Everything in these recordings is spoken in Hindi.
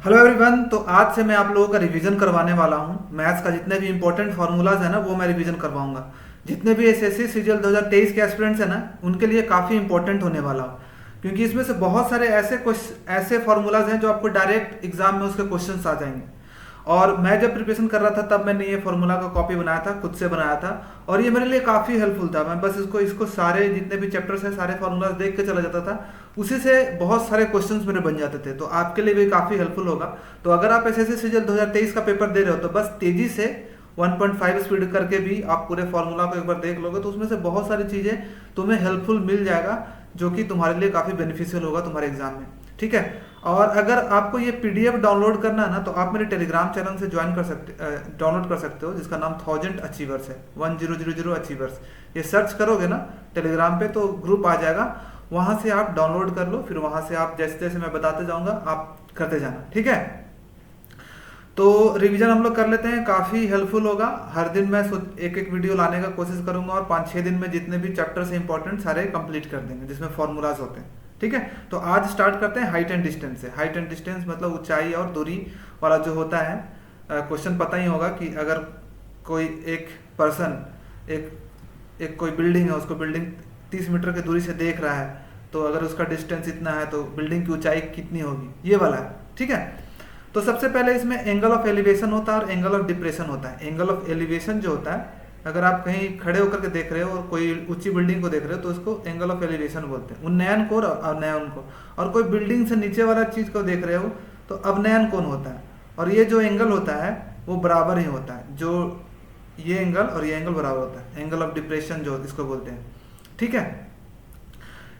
Hello everyone. तो आज से मैं आप लोगों का रिवीजन करवाने वाला हूँ। मैथ्स का जितने भी इंपॉर्टेंट फार्मूलाज है ना वो मैं रिवीजन करवाऊंगा। जितने भी एसएससी सीजीएल 2023 के एस्पिरेंट्स हैं ना उनके लिए काफ़ी इंपॉर्टेंट होने वाला हूँ, क्योंकि इसमें से बहुत सारे ऐसे फार्मूलाज हैं जो आपको डायरेक्ट एग्जाम में उसके क्वेश्चंस आ जाएंगे। और मैं जब प्रिपरेशन कर रहा था तब मैंने ये फार्मूला का कॉपी बनाया था, खुद से बनाया था, और ये मेरे लिए काफ़ी हेल्पफुल था। मैं बस इसको इसको सारे जितने भी चैप्टर्स हैं सारे फार्मूलाज देख के चला जाता था, उसी से बहुत सारे क्वेश्चंस मेरे बन जाते थे। तो आपके लिए भी काफ़ी हेल्पफुल होगा। तो अगर आप एसएससी सीजीएल 2023 का पेपर दे रहे हो तो बस तेजी से 1.5 स्पीड करके भी आप पूरे फार्मूला को एक बार देख लोगे तो उसमें से बहुत सारी चीज़ें तुम्हें हेल्पफुल मिल जाएगा, जो कि तुम्हारे लिए काफ़ी बेनिफिशियल होगा तुम्हारे एग्जाम में। ठीक है। और अगर आपको ये पीडीएफ डाउनलोड करना है ना तो आप मेरे टेलीग्राम चैनल से ज्वाइन कर सकते डाउनलोड कर सकते हो, जिसका नाम 1000 अचीवर्स है, 1000 अचीवर्स। ये सर्च करोगे ना टेलीग्राम पे तो ग्रुप आ जाएगा, वहां से आप डाउनलोड कर लो। फिर वहां से आप जैसे जैसे मैं बताते जाऊंगा आप करते जाना। ठीक है। तो रिवीजन हम लोग कर लेते हैं, काफ़ी हेल्पफुल होगा। हर दिन मैं एक एक वीडियो लाने का कोशिश करूंगा और 5-6 दिन में जितने भी चैप्टर से इंपॉर्टेंट सारे कंप्लीट कर देंगे जिसमें फॉर्मूलाज होते हैं। ठीक है। तो आज स्टार्ट करते हैं हाइट एंड डिस्टेंस से। हाइट एंड डिस्टेंस मतलब ऊंचाई और दूरी वाला जो होता है क्वेश्चन। पता ही होगा कि अगर कोई एक पर्सन एक एक कोई बिल्डिंग है, उसको बिल्डिंग 30 मीटर की दूरी से देख रहा है, तो अगर उसका डिस्टेंस इतना है तो बिल्डिंग की ऊंचाई कितनी होगी, ये वाला है। ठीक है। तो सबसे पहले इसमें एंगल ऑफ एलिवेशन होता है और एंगल ऑफ डिप्रेशन होता है। एंगल ऑफ एलिवेशन जो होता है, अगर आप कहीं खड़े होकर के देख रहे हो और कोई ऊंची बिल्डिंग को देख रहे हो तो उसको एंगल ऑफ एलिवेशन बोलते हैं, उन्नयन कोण और अवनयन कोण। और कोई बिल्डिंग से नीचे वाला चीज को देख रहे हो तो अवनयन कोण होता है। और ये जो एंगल होता है वो बराबर ही होता है, जो ये एंगल और ये एंगल बराबर होता है, एंगल ऑफ डिप्रेशन जो इसको बोलते हैं। ठीक है।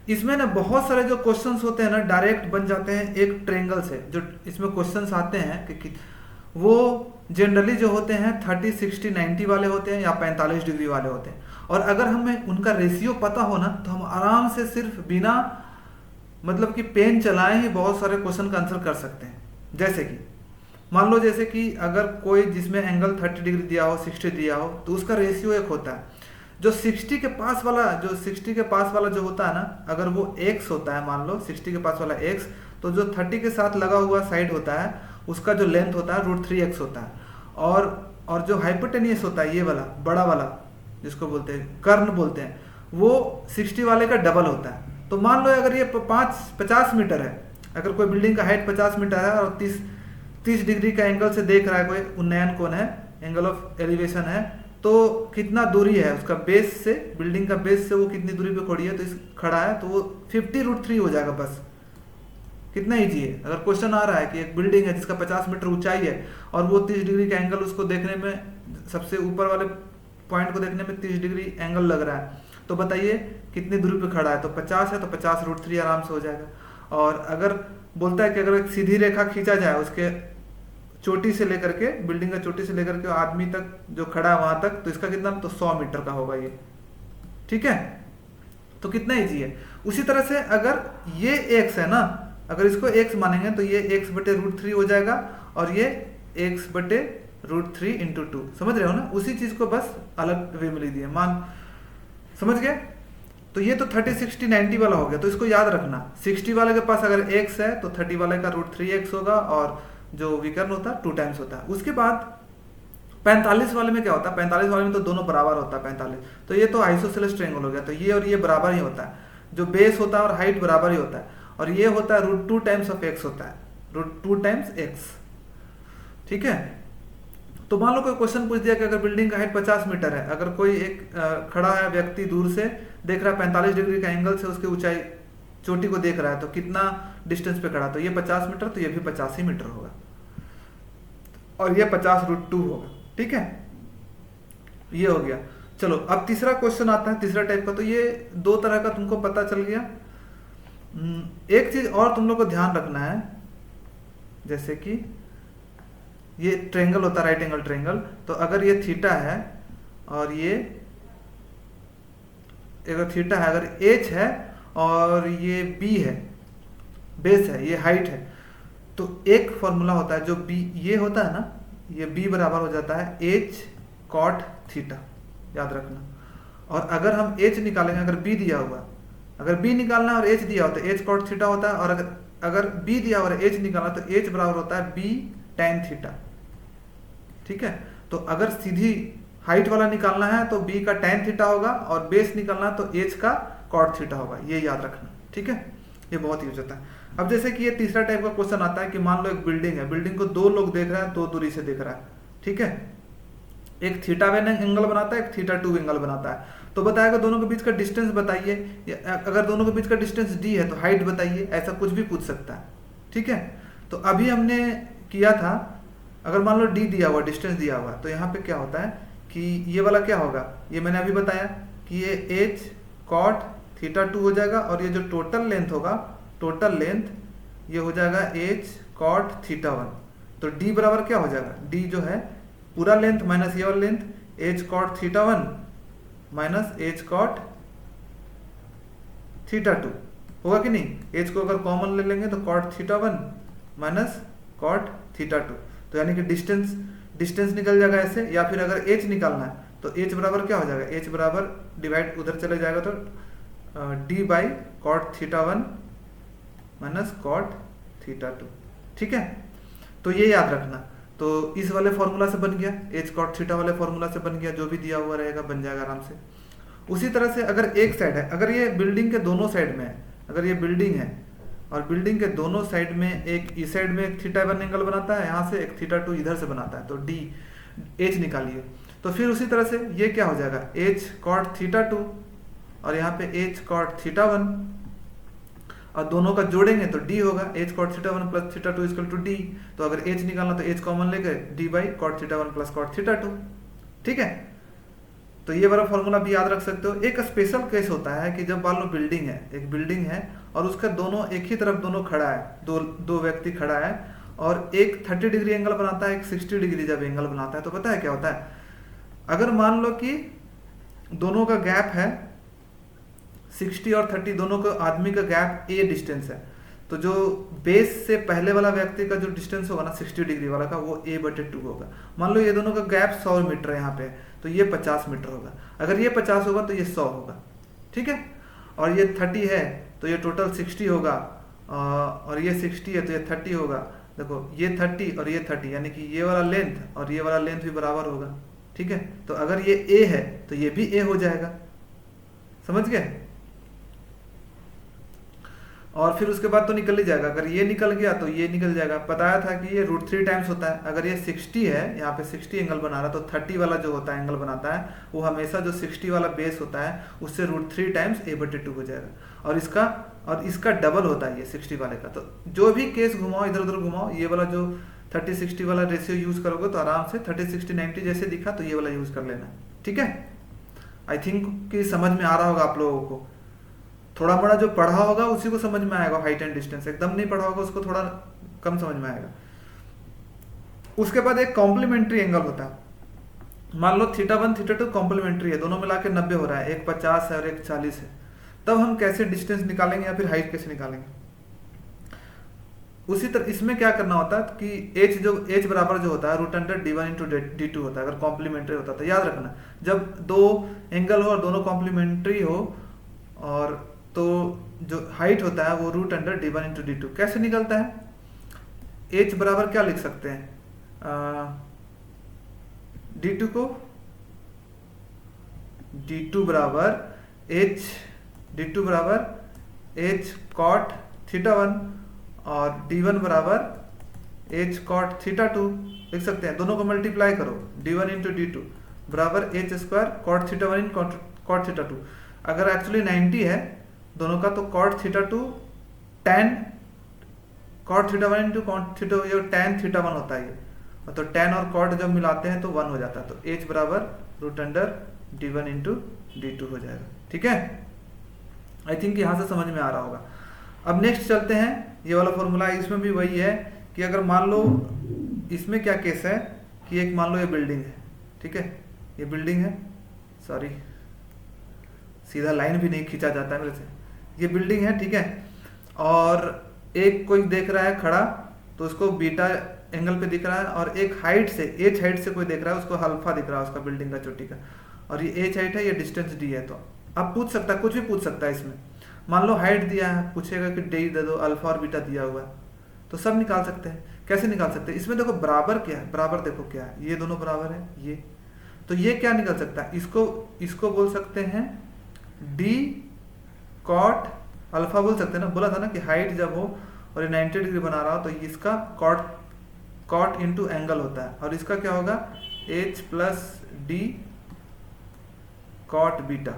इसमें ना बहुत सारे जो क्वेश्चंस होते हैं ना डायरेक्ट बन जाते हैं एक ट्रेंगल से। जो इसमें क्वेश्चंस आते हैं कि वो जनरली जो होते हैं 30, 60, 90 वाले होते हैं या 45 डिग्री वाले होते हैं। और अगर हमें उनका रेशियो पता हो ना तो हम आराम से सिर्फ बिना मतलब कि पेन चलाए ही बहुत सारे क्वेश्चन का आंसर कर सकते हैं। जैसे कि मान लो जैसे कि अगर कोई जिसमें एंगल 30 डिग्री दिया हो, 60 दिया हो, तो उसका रेशियो एक होता है। जो 60 के पास वाला जो होता है ना, अगर वो x होता है, मान लो 60 के पास वाला x, तो जो 30 के साथ लगा हुआ साइड होता है उसका जो लेंथ होता है √3x होता है। और जो हाइपोटेनियस होता है, ये वाला बड़ा वाला जिसको बोलते हैं कर्ण बोलते हैं, वो 60 वाले का डबल होता है। तो मान लो अगर ये 50 मीटर है, अगर कोई बिल्डिंग का हाइट 50 मीटर है और 30 डिग्री का एंगल से देख रहा है, कोई उन्नयन कोण है, एंगल ऑफ एलिवेशन है, तो कितना दूरी है उसका बेस से, बिल्डिंग का बेस से वो कितनी दूरी पे खड़ी है, तो इस खड़ा है तो वो 50√3 हो जाएगा। बस कितना ईजी है। अगर क्वेश्चन आ रहा है कि एक बिल्डिंग है जिसका 50 मीटर ऊंचाई है और वो 30 डिग्री का एंगल उसको देखने में, सबसे ऊपर वाले पॉइंट को देखने में 30 डिग्री एंगल लग रहा है, तो बताइए कितनी दूरी पे खड़ा है। तो 50 है तो 50√3 आराम से हो जाएगा। और अगर बोलता है कि अगर एक सीधी रेखा खींचा जाए उसके चोटी से लेकर के, बिल्डिंग का चोटी से लेकर के आदमी तक जो खड़ा है वहां तक, तो इसका कितना, तो 100 मीटर का होगा ये। ठीक है। तो कितना इजी है। उसी तरह से अगर ये x है ना, अगर इसको x मानेंगे तो ये x/√3 हो जाएगा और ये x/√3 × 2। समझ रहे हो ना। उसी चीज को बस अलग वे में लिख दिया, समझ गए। तो ये तो 30, 60, 90 वाला हो गया। तो इसको याद रखना, 60 वाले के पास अगर x है तो 30 वाले का √3x होगा और जो विकर्ण होता है 2 टाइम्स होता है। उसके बाद 45 वाले में क्या होता है, 45 वाले में तो दोनों बराबर होता है 45, तो ये तो आइसोसेलेस ट्रायंगल हो गया। तो ये और ये बराबर ही होता है, जो बेस होता है और हाइट बराबर ही होता है। और ये होता है √2 टाइम्स ऑफ x होता है, √2 टाइम्स x। ठीक है। तो मान लो कोई क्वेश्चन पूछ दिया कि अगर बिल्डिंग का हाइट 50 मीटर है, अगर कोई एक खड़ा है व्यक्ति दूर से देख रहा है 45 डिग्री का एंगल से उसकी ऊंचाई चोटी को देख रहा है, तो कितना डिस्टेंस पे खड़ा, तो ये 50 मीटर, तो ये भी 50 ही मीटर होगा और ये 50√2 होगा। ठीक है। ये हो गया। चलो अब तीसरा क्वेश्चन आता है, तीसरा टाइप का। तो ये 2 तरह का तुमको पता चल गया। एक चीज और तुम लोग को ध्यान रखना है, जैसे कि ये ट्रायंगल होता है, राइट एंगल ट्रायंगल। तो अगर ये थीटा है और ये अगर थीटा है, अगर h है और ये b है, बेस है, ये हाइट है, तो एक फॉर्मूला होता है जो b ये होता है ना, ये b बराबर हो जाता है h cot थीटा, याद रखना। और अगर हम h निकालेंगे, अगर b दिया हुआ, अगर b निकालना है और h दिया होता है, h cot थीटा होता है। और अगर बी दिया हुआ है एच निकालना, तो एच बराबर होता है बी tan थीटा। ठीक है, तो अगर सीधी हाइट वाला निकालना है तो बी का tan थीटा होगा, और बेस निकालना है तो एच का cot थीटा होगा, ये याद रखना। ठीक है, ये बहुत यूज होता है। अब जैसे कि ये तीसरा टाइप का क्वेश्चन आता है कि मान लो एक बिल्डिंग है, बिल्डिंग को दो लोग देख रहे हैं, दो दूरी से देख रहा है। ठीक है, एक थीटा वन एंगल बनाता है, एक थीटा टू एंगल बनाता है। तो बताएगा दोनों के बीच का डिस्टेंस बताइए, अगर दोनों के बीच का डिस्टेंस डी है तो हाइट बताइए, ऐसा कुछ भी पूछ सकता है। ठीक है, तो अभी हमने किया था, अगर मान लो डी दिया हुआ, डिस्टेंस दिया हुआ, तो यहाँ पे क्या होता है कि ये वाला क्या होगा, ये मैंने अभी बताया कि ये एच कॉट थीटा टू हो जाएगा, और ये जो टोटल लेंथ होगा, टोटल लेंथ ये हो जाएगा एच कॉट थीटा वन। तो डी बराबर क्या हो जाएगा, डी जो है पूरा लेंथ माइनस ये वाला length, H cot theta one minus H cot theta two होगा कि नहीं। एच को अगर कॉमन ले लेंगे तो cot theta one minus cot theta two, तो यानी कि डिस्टेंस निकल जाएगा ऐसे। या फिर अगर एच निकालना है तो एच बराबर क्या हो जाएगा, एच बराबर डिवाइड उधर चले जाएगा तो D by cot theta one minus cot theta two. ठीक है, तो ये याद रखना। तो इस वाले फॉर्मूला से बन गया, एच कॉट थीटा वाले फॉर्मूला से बन गया, जो भी दिया हुआ रहेगा बन जाएगा आराम से। उसी तरह से अगर एक साइड है, अगर ये बिल्डिंग के दोनों साइड में है, अगर ये बिल्डिंग है और बिल्डिंग के दोनों साइड में, एक इस साइड में एक थीटा वन एंगल बनाता है, यहाँ से एक थीटा टू इधर से बनाता है, तो डी एच निकालिए। तो फिर उसी तरह से ये क्या हो जाएगा, एच कॉट थीटा टू और यहाँ पे एच कॉट थीटा वन, और दोनों का जोड़ेंगे तो डी होगा, H cot theta one plus theta two equal to D. तो अगर एच निकालना तो एच कॉमन लेके D by cot theta one plus cot theta two. ठीक है, तो ये वाला फॉर्मूला भी याद रख सकते हो। एक स्पेशल केस होता है कि जब मान लो बिल्डिंग है, एक बिल्डिंग है और उसका दोनों एक ही तरफ दोनों खड़ा है, दो व्यक्ति खड़ा है, और एक 30 डिग्री एंगल बनाता है, एक 60 डिग्री जब एंगल बनाता है, तो पता है क्या होता है, अगर मान लो कि दोनों का गैप है 60 और 30, दोनों को आदमी का गैप ए डिस्टेंस है, तो जो बेस से पहले वाला व्यक्ति का जो डिस्टेंस होगा ना 60 डिग्री वाला का, वो a/2 होगा। मान लो ये दोनों का गैप 100 मीटर है यहाँ पे, तो ये 50 मीटर होगा। अगर ये 50 होगा तो ये 100 होगा। ठीक है, और ये 30 है तो ये टोटल 60 होगा, और ये 60 है तो ये 30 होगा। देखो ये 30 और ये 30, यानी कि ये वाला लेंथ और ये वाला लेंथ भी बराबर होगा। ठीक है, तो अगर ये a है तो ये भी a हो जाएगा, समझ गए। और फिर उसके बाद तो निकल ही जाएगा, अगर ये निकल गया तो ये निकल जाएगा। बताया था कि ये √3 टाइम्स होता है। अगर ये 60 है, यहाँ पे 60 एंगल बना रहा, तो 30 वाला जो होता है एंगल बनाता है, वो हमेशा जो 60 वाला बेस होता है उससे √3 टाइम्स a/2 हो जाएगा, और इसका डबल होता है ये 60 वाले का। तो जो भी केस घुमाओ, इधर उधर घुमाओ, ये वाला जो 30-60 वाला रेशियो यूज करोगे तो आराम से 30-60-90 जैसे दिखा तो ये वाला यूज कर लेना। ठीक है, आई थिंक कि समझ में आ रहा होगा आप लोगों को। थोड़ा बड़ा जो पढ़ा होगा उसी को समझ में आएगा, हाइट एंड डिस्टेंस एकदम नहीं पढ़ा होगा उसको थोड़ा कम समझ में आएगा। उसके बाद एक कॉम्प्लीमेंट्री एंगल होता है। मान लो θ1 θ2 कॉम्प्लीमेंट्री है, दोनों मिला के 90 हो रहा है, एक 50 है और एक 40 है। तब हम कैसे डिस्टेंस निकालेंगे या फिर हाइट कैसे निकालेंगे। उसी तरह इसमें क्या करना होता है कि h बराबर जो होता है √d1 × d2 होता है, अगर कॉम्प्लीमेंट्री होता है। तो याद रखना, जब दो एंगल हो और दोनों कॉम्प्लीमेंट्री हो, और तो जो हाइट होता है वो √d1 × d2 कैसे निकलता है। h बराबर क्या लिख सकते हैं, d2 को d2 बराबर h cot θ1 और d1 बराबर h cot θ2 लिख सकते हैं। दोनों को मल्टीप्लाई करो, d1 × d2 बराबर h² cot θ1 cot θ2। अगर एक्चुअली 90 है दोनों का, तो cot θ2 tan cot θ1 × cot θ2, ये tan θ1 होता है ये, तो tan और cot जब मिलाते हैं तो 1 हो जाता है। तो h बराबर √d1 × d2 हो जाएगा। ठीक है, आई थिंक यहाँ से समझ में आ रहा होगा। अब नेक्स्ट चलते हैं, ये वाला फॉर्मूला इसमें भी वही है कि अगर मान लो इसमें क्या केस है कि एक मान लो ये बिल्डिंग है, ठीक है, ये बिल्डिंग है, सॉरी सीधा लाइन भी नहीं खींचा जाता है मेरे से, ये बिल्डिंग है, ठीक है, और एक कोई देख रहा है खड़ा तो उसको बीटा एंगल पे दिख रहा है, और एक हाइट से एच हाइट से कोई देख रहा है उसको अल्फा दिख रहा है उसका बिल्डिंग का चोटी का, और ये एच हाइट है, ये डिस्टेंस डी है। तो अब पूछ सकता है, कुछ भी पूछ सकता है इसमें। मान लो हाइट दिया है, पूछेगा कि डी दे दो, अल्फा और बीटा दिया हुआ है, तो सब निकाल सकते हैं। कैसे निकाल सकते हैं? इसमें देखो बराबर क्या है, बराबर देखो क्या है, ये दोनों बराबर है ये, तो ये क्या निकल सकता है, इसको बोल सकते हैं डी कॉट अल्फा बोल सकते हैं ना। बोला था ना कि हाइट जब हो और ये 90 डिग्री बना रहा हो तो इसका कॉट इंटू एंगल होता है, और इसका क्या होगा H plus D cot beta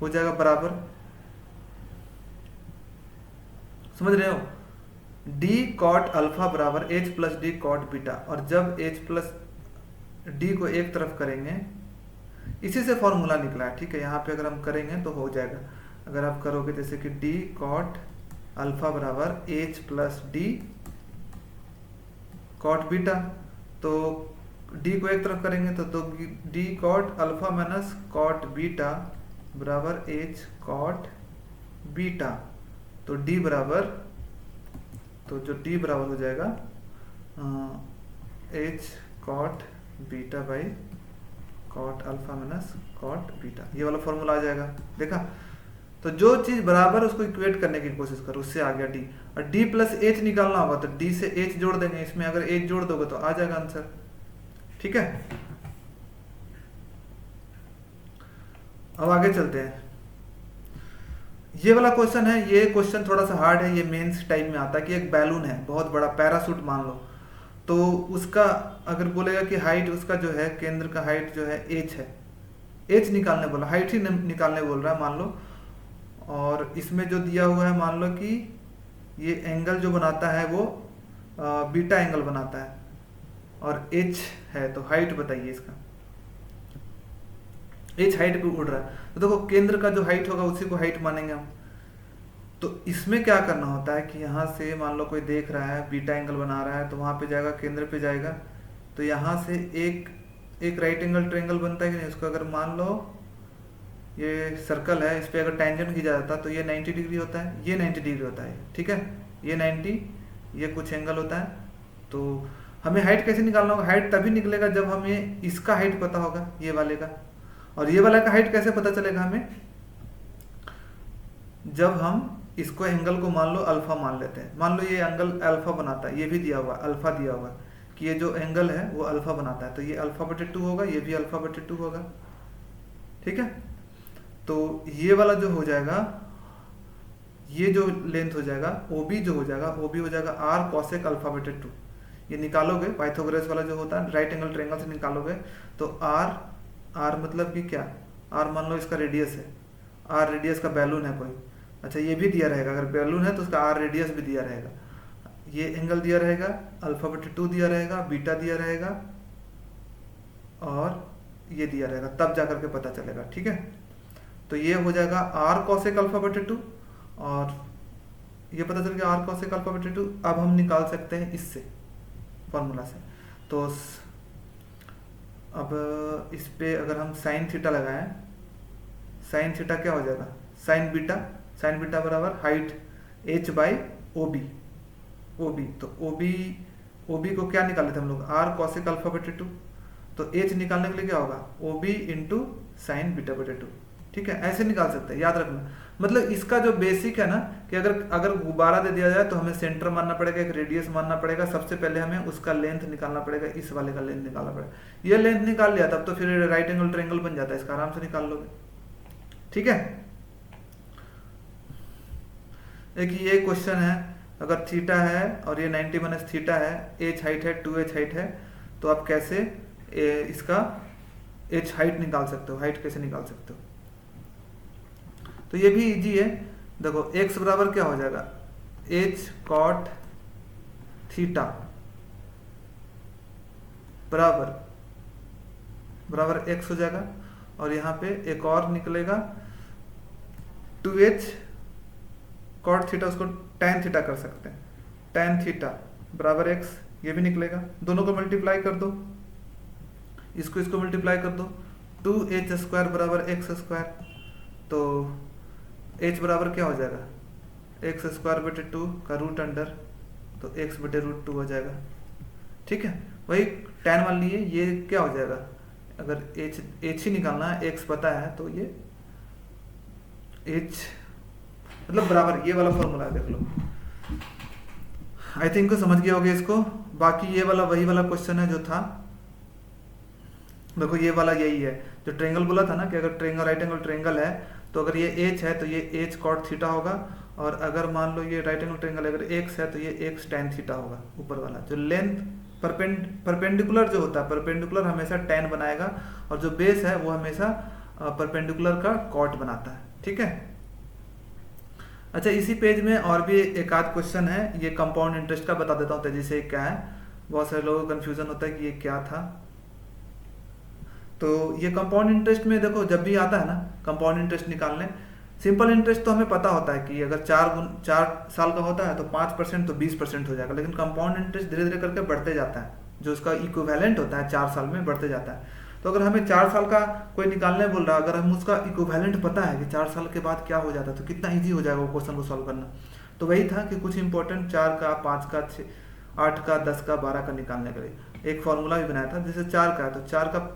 हो जाएगा बराबर। समझ रहे हो? डी कॉट अल्फा बराबर H plus D cot beta, और जब एच प्लस डी को एक तरफ करेंगे, इसी से फॉर्मूला निकला है, ठीक है। यहाँ पे अगर हम करेंगे तो हो जाएगा, अगर आप करोगे जैसे कि डी कॉट अल्फा बराबर H plus D cot beta, तो डी को एक तरफ करेंगे तो D cot alpha minus cot beta बराबर एच कॉट बीटा, तो डी बराबर, तो जो डी बराबर हो जाएगा H cot beta by cot alpha minus cot beta, ये वाला फॉर्मूला आ जाएगा। देखा? तो जो चीज बराबर उसको इक्वेट करने की कोशिश करो, उससे आ गया डी। और डी प्लस एच निकालना होगा तो डी से एच जोड़ देंगे, इसमें अगर एच जोड़ दोगे तो आ जाएगा आंसर, ठीक है। अब आगे चलते हैं। ये वाला क्वेश्चन है, ये क्वेश्चन थोड़ा सा हार्ड है, ये मेंस टाइप में आता है कि एक बैलून है बहुत बड़ा, पैराशूट मान लो, तो उसका अगर बोलेगा कि हाइट उसका जो है, केंद्र का हाइट जो है एच है, एच निकालने बोला, हाइट ही निकालने बोल रहा है मान लो, और इसमें जो दिया हुआ है मान लो कि ये एंगल जो बनाता है वो बीटा एंगल बनाता है, और एच है, तो हाइट बताइए इसका। एच हाइट पे उड़ रहा है, तो देखो केंद्र का जो हाइट होगा उसी को हाइट मानेंगे हम। तो इसमें क्या करना होता है कि यहाँ से मान लो कोई देख रहा है, बीटा एंगल बना रहा है, तो वहाँ पे जाएगा, केंद्र पे जाएगा, तो यहाँ से एक राइट एंगल ट्रायंगल बनता है कि नहीं, उसको अगर मान लो ये सर्कल है, इस पे अगर टेंजेंट खींचा जाता तो ये 90 डिग्री होता है, ये 90 डिग्री होता है, ठीक है, ये 90, ये कुछ एंगल होता है। तो हमें हाइट कैसे निकालना होगा? हाइट तभी निकलेगा जब हमें इसका हाइट पता होगा, ये वाले का। और ये वाला का हाइट कैसे पता चलेगा हमें? जब हम इसको एंगल को मान लो अल्फा मान लेते हैं, मान लो ये एंगल अल्फा बनाता है, ये भी दिया हुआ अल्फा दिया हुआ कि ये जो एंगल है वो अल्फा बनाता है, तो ये अल्फा बटे 2 होगा, ये भी अल्फा बटे 2 होगा, ठीक है। तो ये वाला जो हो जाएगा, ये जो लेंथ हो जाएगा ओबी जो हो जाएगा, ओबी हो जाएगा आर कॉसेक अल्फा बटे 2। ये निकालोगे पाइथागोरस वाला जो होता है राइट एंगल ट्रायंगल से निकालोगे, तो आर मतलब कि क्या, आर मान लो इसका रेडियस है, आर रेडियस का बैलून है कोई, अच्छा ये भी दिया रहेगा, अगर बैलून है तो उसका आर रेडियस भी दिया रहेगा, ये एंगल दिया रहेगा, अल्फा बटे 2 दिया रहेगा, बीटा दिया रहेगा, और ये दिया रहेगा, तब जाकर के पता चलेगा, ठीक है। तो ये हो जाएगा आर कॉसेक अल्फा बटे 2, और ये पता चल गया आर कॉसेक अल्फा बटे 2। अब हम निकाल सकते हैं इससे फॉर्मूला से, तो अब इस पे अगर हम साइन थीटा लगाएं, साइन थीटा क्या हो जाएगा, साइन बीटा बराबर हाइट एच बाई ओबी, तो ओबी को क्या निकाले थे हम लोग, आर कॉसेक अल्फा बटे 2, तो एच निकालने के लिए क्या होगा, ओबी इंटू साइन बीटा बटे 2, ठीक है। ऐसे निकाल सकते हैं, याद रखना। मतलब इसका जो बेसिक है ना कि अगर गुब्बारा दे दिया जाए तो हमें सेंटर मानना पड़ेगा, एक रेडियस मानना पड़ेगा, सबसे पहले हमें उसका लेंथ निकालना पड़ेगा, इस वाले का लेंथ निकालना पड़ेगा। ये लेंथ निकाल लिया तब तो फिर राइट एंगल ट्रायंगल बन जाता है, इसका आराम से निकाल लोगे, ठीक है। एक ये क्वेश्चन है, अगर थीटा है और ये 90 माइनस थीटा है, एच हाइट है, 2h हाइट है, तो आप कैसे इसका एच हाइट निकाल सकते हो, हाइट कैसे निकाल सकते हो? तो ये भी इजी है। देखो x बराबर क्या हो जाएगा, h कॉट थीटा बराबर x हो जाएगा, और यहाँ पे एक और निकलेगा 2h कॉट थीटा, उसको tan थीटा कर सकते हैं, tan थीटा बराबर x, ये भी निकलेगा। दोनों को मल्टीप्लाई कर दो, इसको मल्टीप्लाई कर दो, 2h स्क्वायर बराबर x स्क्वायर, तो h बराबर क्या हो जाएगा, x स्क्वायर बटे 2 का रूट अंडर, तो x बटे रूट 2 हो जाएगा, ठीक है। वही tan मान लिए, ये क्या हो जाएगा, अगर h ही निकालना है, x पता है, तो ये h मतलब बराबर, ये वाला फॉर्मूला देख लो। आई थिंक समझ गए होगे इसको। बाकी ये वाला वही वाला क्वेश्चन है जो था, देखो ये वाला यही है जो ट्रेंगल बोला था ना, कि अगर ट्रेंगल राइट एंगल ट्रेंगल है तो अगर ये एच है तो ये एच कॉट थीटा होगा, और अगर मान लो ये राइट एंगल ट्रेंगल अगर एक्स है तो ये एक्स टैन थीटा होगा। ऊपर वाला जो लेंथ परपेंडिकुलर जो होता है, परपेंडिकुलर हमेशा टैन बनाएगा, और जो बेस है वो हमेशा परपेंडिकुलर का कॉट बनाता है। ठीक है। अच्छा, इसी पेज में और भी एक आध क्वेश्चन है, ये कंपाउंड इंटरेस्ट का बता देता हूँ तेजी से क्या है। बहुत सारे लोगों को कंफ्यूजन होता है कि ये क्या था। तो ये कंपाउंड इंटरेस्ट में देखो जब भी आता है ना कंपाउंड इंटरेस्ट निकालने, सिंपल इंटरेस्ट तो हमें पता होता है कि अगर 4 साल का होता है तो 5% तो 20% हो जाएगा, लेकिन कंपाउंड इंटरेस्ट धीरे धीरे करके बढ़ते जाता है, जो उसका इक्विवेलेंट होता है 4 साल में बढ़ते जाता है। तो अगर हमें 4 साल का कोई निकालने बोल रहा है, अगर हम उसका इक्विवेलेंट पता है कि 4 साल के बाद क्या हो जाता है, तो कितना ईजी हो जाएगा वो क्वेश्चन को सॉल्व करना। तो वही था कि कुछ इंपॉर्टेंट 4 का, 5 का, 6, 8 का, 10 का, 12 का निकालने के लिए एक फॉर्मूला भी बनाया था। जैसे 4 का है तो 4 का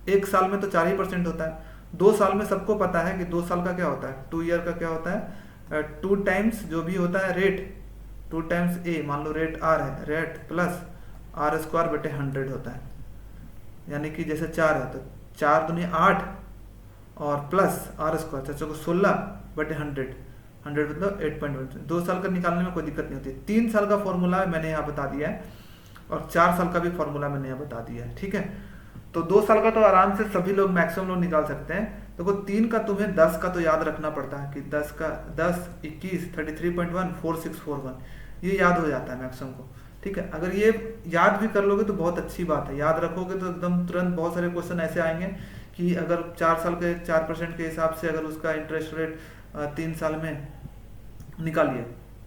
1 साल में तो 4% होता है, 2 साल में सबको पता है कि 2 साल का क्या होता है, 2 ईयर का क्या होता है, 2 टाइम्स जो भी होता है रेट, 2 टाइम्स ए, मान लो रेट आर है, रेट प्लस आर स्क्वायर बटे 100 होता है। यानी कि जैसे 4 है तो 4 दूनी 8 और प्लस आर स्क्वायर, चाचा को 16 बटे 100, 100 मतलब 8.1। 2 साल का निकालने में कोई दिक्कत नहीं होती। 3 साल का फॉर्मूला मैंने यहाँ बता दिया है, और 4 साल का भी फॉर्मूला मैंने यहाँ बता दिया है। ठीक है। तो 2 साल का तो आराम से सभी लोग मैक्सिमम लोग निकाल सकते हैं। देखो 3 का तुम्हें 10 का तो याद रखना पड़ता है कि 10 का 10, 21, 33.1, 4641, ये याद हो जाता है मैक्सिमम को। ठीक है। अगर ये याद भी कर लोगे तो बहुत अच्छी बात है, याद रखोगे तो एकदम तुरंत बहुत सारे क्वेश्चन ऐसे आएंगे कि अगर 4 साल के 4% के हिसाब से अगर उसका इंटरेस्ट रेट 3 साल में निकालिए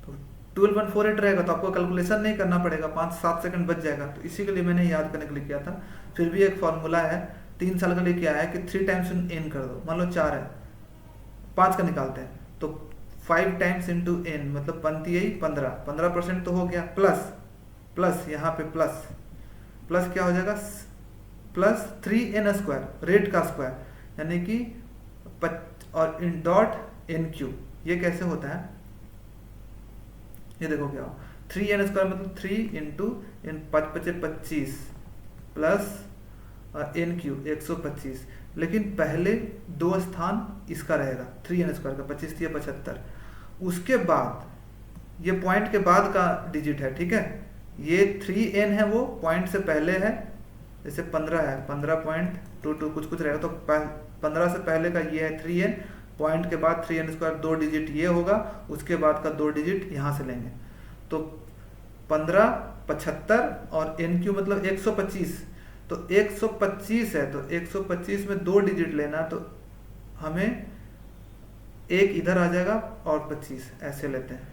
तो 12.48 रहेगा, तो आपको कैलकुलेशन नहीं करना पड़ेगा, 5-7 सेकंड बच जाएगा। तो इसी के लिए मैंने याद करने के लिए किया था। फिर भी एक फॉर्मूला है 3 साल के लिए, क्या है कि 3 टाइम्स एन कर दो। मान लो 4 है, 5 का निकालते हैं तो 5 टाइम्स इंटू एन मतलब 15% तो हो गया, प्लस यहाँ पे प्लस क्या हो जाएगा, प्लस 3n स्क्वायर, रेट का स्क्वायर, यानी कि और इन डॉट एन क्यू। ये कैसे होता है, ये देखो क्या हो, 3n स्क्वायर मतलब 3 into N 5×5 = 25 plus N cube 125, लेकिन पहले 2 स्थान इसका रहेगा 3n स्क्वायर का, 25 या 75। उसके बाद ये पॉइंट के बाद का डिजिट है। ठीक है। ये 3n है वो पॉइंट से पहले है, जैसे 15 है 15.22 कुछ रहेगा, तो 15 से पहले का ये है 3n, पॉइंट के बाद 3n स्क्वायर 2 डिजिट ये होगा, उसके बाद का 2 डिजिट यहाँ से लेंगे तो 15, 75 और एन क्यू मतलब 125। तो 125 है तो 125 में 2 डिजिट लेना, तो हमें एक इधर आ जाएगा और 25 ऐसे लेते हैं,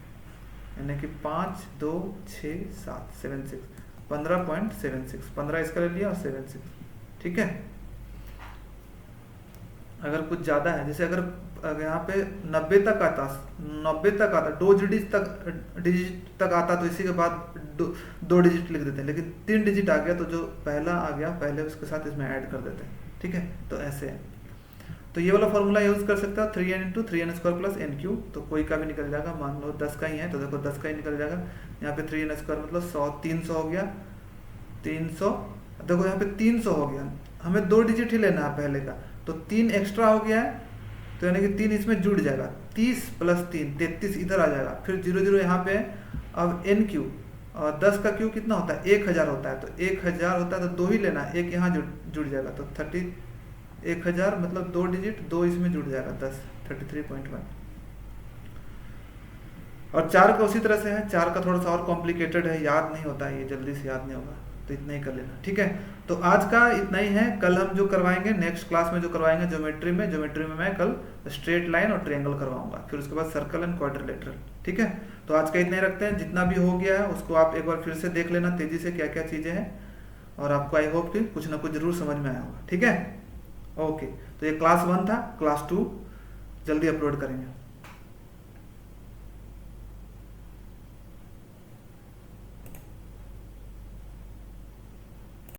यानी कि 5, 2, 6, 7, 76, 15.76, 15 इसका ले लिया और 76। ठीक है। अगर कुछ ज़्यादा है, जैसे अगर यहाँ पे 90 तक आता 2 डिजिट तक आता तो इसी के बाद 2 डिजिट लिख देते हैं, लेकिन 3 डिजिट आ गया तो जो पहला आ गया पहले उसके साथ इसमें ऐड कर देते हैं। ठीक है। तो ऐसे है, तो ये वाला फॉर्मूला यूज कर सकता है 3n into 3n square plus N cube, तो कोई का भी निकल जाएगा। मान लो 10 का ही है तो देखो 10 का ही निकल जाएगा। यहाँ पे 3n स्क्वायर मतलब 100, 300 हो गया, 300, देखो यहाँ पे 300 हो गया, हमें 2 डिजिट ही लेना है पहले का, तो 3 एक्स्ट्रा हो गया है, तो यानी कि 3 इसमें जुड़ जाएगा, 30 + 3 33 इधर आ जाएगा, फिर 0 यहाँ पे। अब एन क्यू और 10 का क्यू कितना होता है, 1000 होता है, तो 1000 होता है तो 2 ही लेना है, एक यहाँ जुड़ जाएगा, तो 1000 मतलब 2 डिजिट 2 इसमें जुड़ जाएगा, 10 33.1। और 4 का उसी तरह से है, 4 का थोड़ा सा और कॉम्प्लिकेटेड है, याद नहीं होता है, ये जल्दी से याद नहीं होगा, तो इतना ही कर लेना। ठीक है। तो आज का इतना ही है। कल हम जो करवाएंगे नेक्स्ट क्लास में, जो करवाएंगे ज्योमेट्री में मैं कल स्ट्रेट लाइन और ट्रायंगल करवाऊंगा, फिर उसके बाद सर्कल एंड क्वाड्रिलेटरल। ठीक है। तो आज का इतना ही रखते हैं, जितना भी हो गया है उसको आप एक बार फिर से देख लेना तेजी से क्या क्या चीज़ें हैं, और आपको आई होप कि कुछ ना कुछ जरूर समझ में आया होगा। ठीक है। ओके, तो ये क्लास 1 था, क्लास 2 जल्दी अपलोड करेंगे।